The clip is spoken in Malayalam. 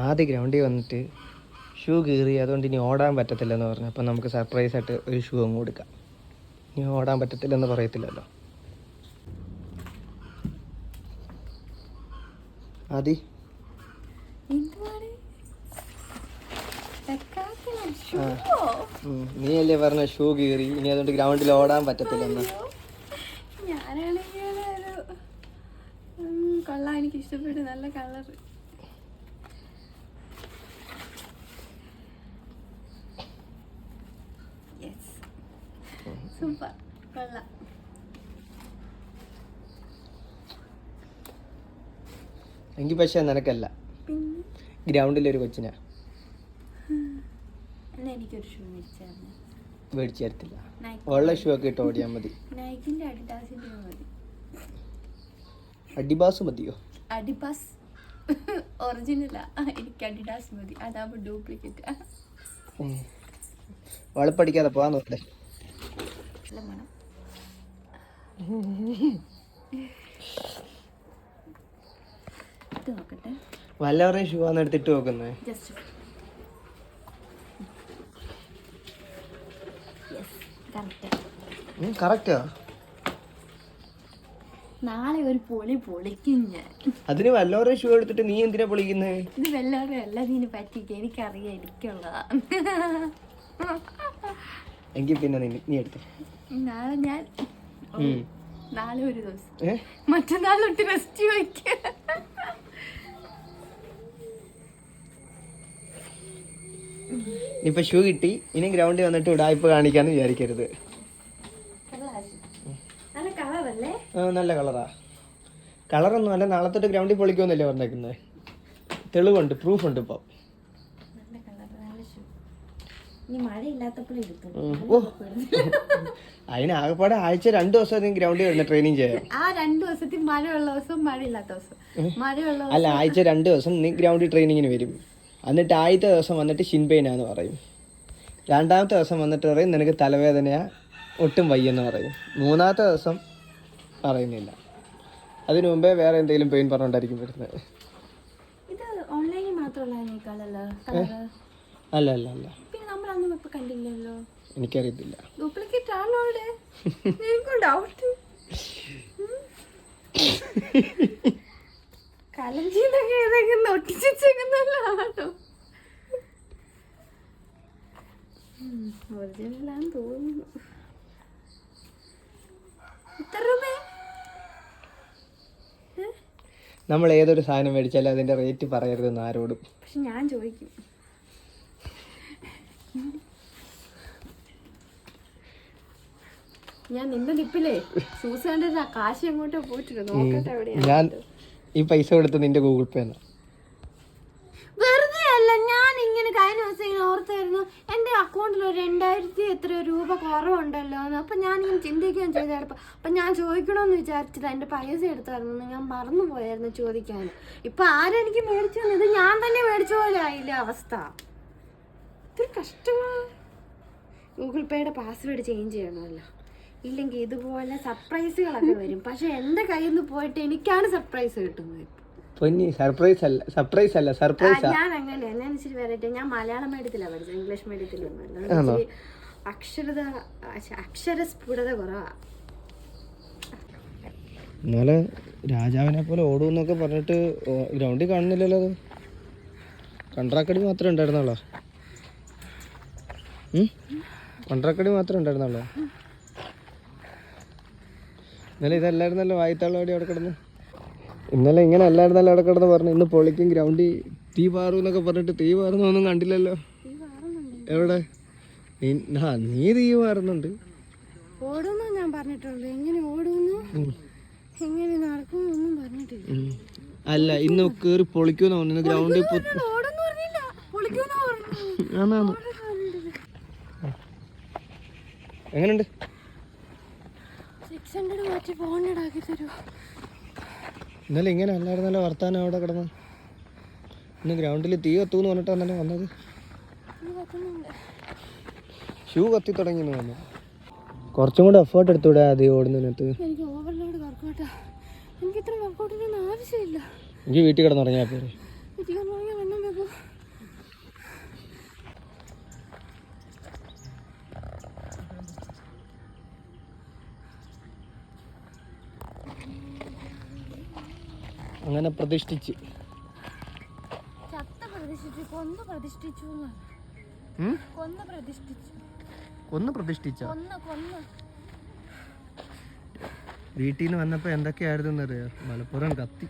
ആദ്യ ഗ്രൗണ്ടിൽ വന്നിട്ട് ഷൂ കീറി, അതുകൊണ്ട് ഇനി ഓടാൻ പറ്റത്തില്ലെന്ന് പറഞ്ഞു. അപ്പം നമുക്ക് സർപ്രൈസായിട്ട് ഒരു ഷൂ അങ്ങ് കൊടുക്കാം. ഇനി ഓടാൻ പറ്റത്തില്ലെന്ന് പറയത്തില്ലല്ലോ. ആദി നീ അല്ലേ പറഞ്ഞ ഷൂ കീറി, ഇനി അതുകൊണ്ട് ഗ്രൗണ്ടിൽ ഓടാൻ പറ്റത്തില്ലെന്ന്. കൊള്ളാം, എനിക്ക് ഇഷ്ടപ്പെട്ടു. നല്ല കളർ. സൂപ്പർ, കൊള്ളാം. എങ്കിൽ പക്ഷെ നിനക്കല്ല, ഗ്രൗണ്ടിലൊരു കൊച്ചിനാ. എനിക്കൊരു ഷൂ മേടിച്ചു തരത്തില്ല. ഉള്ള ഷൂ ഒക്കെ ഇട്ട് ഓടിയാൽ മതി. നൈക്കിന്റെ അഡിഡാസിന്റെ മതി. അഡിബാസ് മതിയോ? അഡിബാസ് ഒറിജിനലാ, എനിക്ക് അഡിഡാസ് മതി. അതാവുമ്പോ ഡ്യൂപ്ലിക്കേറ്റ്. വളപ്പടിക്കാതെ പോവാൻ നോക്കട്ടെ. നോക്കട്ടെ, വല്ലവരെയും ഷൂ ആണ് എടുത്തിട്ട് നോക്കുന്നേ. കറക്റ്റാ. നാളെ ഒരു പൊളി പൊളിക്കും ഞാൻ. അതിന് വല്ലവരെയും ഷൂ എടുത്തിട്ട് നീ എന്തിനാ പൊളിക്കുന്നേ? ഇത് വല്ലവരും എല്ലാതിനെ പറ്റിക്ക് എനിക്കറിയാം, എനിക്കുള്ളതാ. എങ്കിൽ പിന്നെ നീ എടുത്തു. നാളെ ഞാൻ നാളെ ഒരു ദിവസം, മറ്റന്നാൾ തൊട്ട് റെസ്റ്റ് വയ്ക്ക. ഇപ്പൊ ഷൂ കിട്ടി, ഇനി ഗ്രൗണ്ടിൽ വന്നിട്ട് ഉടായ്പ കാണിക്കാന്ന് വിചാരിക്കരുത്. നല്ല കളറാ. കളറൊന്നും അല്ല, നാളെ തൊട്ട് ഗ്രൗണ്ടിൽ പൊളിക്കുമെന്നല്ലേ പറഞ്ഞേക്കുന്നത്. തെളിവുണ്ട്, പ്രൂഫ് ഉണ്ട് ഇപ്പൊ. അതിനാകപ്പാടെ ആഴ്ച 2 ദിവസം ഗ്രൗണ്ടിൽ വരുന്ന ട്രെയിനിങ് ചെയ്യാം. ആ 2 ദിവസത്തിൽ മഴയുള്ള ദിവസവും മഴയില്ലാത്ത ദിവസം. മഴയുള്ള അല്ല, ആഴ്ച 2 ദിവസം നീ ഗ്രൗണ്ടിൽ ട്രെയിനിങ്ങിന് വരും. എന്നിട്ട് ആദ്യത്തെ ദിവസം വന്നിട്ട് ഷിൻപെയിനാന്ന് പറയും. 2ാമത്തെ ദിവസം വന്നിട്ട് പറയും നിനക്ക് തലവേദനയാ, ഒട്ടും വയ്യെന്ന് പറയും. 3ാമത്തെ ദിവസം പറയുന്നില്ല. അതിനു മുമ്പേ വേറെ എന്തെങ്കിലും പെയിൻ പറഞ്ഞോണ്ടായിരിക്കും വരുന്നത്. അല്ല അല്ല അല്ല, എനിക്കറിയത്തില്ല. ഒറിജിനലാന്ന് തോന്നുന്നു. നമ്മൾ ഏതൊരു സാധനം മേടിച്ചാലും അതിന്റെ റേറ്റ് പറയരുതെന്ന് ആരോടും. പക്ഷെ ഞാൻ ചോദിക്കും. ഞാൻ നിന്റെ ലിപ്പിലേ ഷൂസ് കണ്ടിട്ട് കാശ് എങ്ങോട്ടോ പോയിട്ടില്ല. നോക്കട്ടെ എവിടെയാണ്. ഞാൻ ഈ പൈസ കൊടുത്ത് നിന്റെ ഗൂഗിൾ പേ ആണ്. വെറുതെ അല്ല, ഞാൻ ഇങ്ങനെ കഴിഞ്ഞ ദിവസം ഇങ്ങനെ ഓർത്തായിരുന്നു എൻ്റെ അക്കൗണ്ടിൽ ഒരു 2000 എത്ര രൂപ കുറവുണ്ടല്ലോ എന്ന്. അപ്പം ഞാനിങ്ങനെ ചിന്തിക്കുകയും ചെയ്തായിരുന്നു. അപ്പം ഞാൻ ചോദിക്കണമെന്ന് വിചാരിച്ചത് എൻ്റെ പൈസ എടുത്തായിരുന്നു. ഞാൻ മറന്നു പോയായിരുന്നു ചോദിക്കാൻ. ഇപ്പം ആരെനിക്ക് മേടിച്ചു തന്നു? ഇത് ഞാൻ തന്നെ മേടിച്ച പോലെ ആയില്ല അവസ്ഥ. ഇതൊരു കഷ്ടമാണ്. ഗൂഗിൾ പേയുടെ പാസ്വേഡ് ചേഞ്ച് ചെയ്യണമല്ലോ, ഇല്ലെങ്കിൽ ഇതുപോലെ സർപ്രൈസുകളൊക്കെ വരും. പക്ഷെ എൻ്റെ കയ്യിൽ നിന്ന് പോയിട്ട് എനിക്കാണ് സർപ്രൈസ് കിട്ടുന്നത്. സർപ്രൈസ് അല്ല സർപ്രൈസ്. ഞാൻ അങ്ങനെയല്ല, ഞാൻ ഇച്ചിരി വെറൈറ്റി. ഞാൻ മലയാളം മീഡിയത്തിലാണ് പഠിച്ചത്, ഇംഗ്ലീഷ് മീഡിയത്തിലൊന്നും. അക്ഷരസ്ഫുടത കുറവാ. ഇന്നലെ രാജാവിനെ പോലെ ഓടുമെന്നൊക്കെ പറഞ്ഞിട്ട് ഗ്രൗണ്ടിൽ കാണുന്നില്ലല്ലോ. അത് കണ്ട്രാക്കടി മാത്രമേ ഉണ്ടായിരുന്നുള്ളൂ. കണ്ട്രാക്കടി മാത്രമേ ഉണ്ടായിരുന്നുള്ളൂ. ഇന്നലെ ഇതല്ലായിരുന്നല്ലോ വായിത്താളോടി അവിടെ കിടന്ന്. ഇന്നലെ ഇങ്ങനെ അല്ലായിരുന്നല്ലോ അവിടെ കിടന്ന് പറഞ്ഞു ഇന്ന് പൊളിക്കും ഗ്രൗണ്ടിൽ തീ പാറും എന്നൊക്കെ പറഞ്ഞിട്ട്. തീ പാറുന്നൊന്നും കണ്ടില്ലല്ലോ. എവിടെ? നീ തീ പാറുന്നുണ്ട്. ഓടുന്നു ഞാൻ പറഞ്ഞിട്ടുള്ളൂ. എങ്ങനെ ഓടുന്നു, എങ്ങനെ നടക്കുമെന്നൊന്നും പറഞ്ഞിട്ടില്ല. അല്ല, ഇന്ന് കേറി പൊളിക്കൂന്ന് പറഞ്ഞു ഗ്രൗണ്ടിൽ. എങ്ങനെയുണ്ട്? 600 മാറ്റി 400 ആക്കി തരൂ. ഇന്നലെ ഇങ്ങനെ അല്ലായിരുന്നല്ലോ വർത്താനം അവിടെ കിടന്ന്. ഇന്ന് ഗ്രൗണ്ടിൽ തീ കത്തൂന്ന് പറഞ്ഞിട്ടാണല്ലോ വന്നത്. ഷൂ കത്തി തുടങ്ങിയെന്ന് പറഞ്ഞു. കുറച്ചും കൂടെ എഫേർട്ട് എടുത്തൂടെ അത് ഓടുന്നതിനകത്ത്. എനിക്ക് ഓവർലോഡ് വർക്കൗട്ടാ. എനിക്ക് ഇത്ര വർക്കൗട്ടിനൊന്നും ആവശ്യമില്ല. എനിക്ക് വീട്ടിൽ കിടന്നുറങ്ങിയാൽ പോരെ. വീട്ടിൽ കിടന്നുറങ്ങിയാൽ വെള്ളം അങ്ങനെ പ്രതിഷ്ഠിച്ച് ചത്ത പ്രതിഷ്ഠിച്ചു, കൊന്ന് പ്രതിഷ്ഠിച്ചു, ഉം? കൊന്ന് പ്രതിഷ്ഠിച്ചു, കൊന്ന് പ്രതിഷ്ഠിച്ചോ? കൊന്ന് വീട്ടിൽ നിന്ന് വന്നപ്പോൾ എന്തൊക്കെയായിരുന്നു അറിയാം? മലപ്പുറം കത്തി.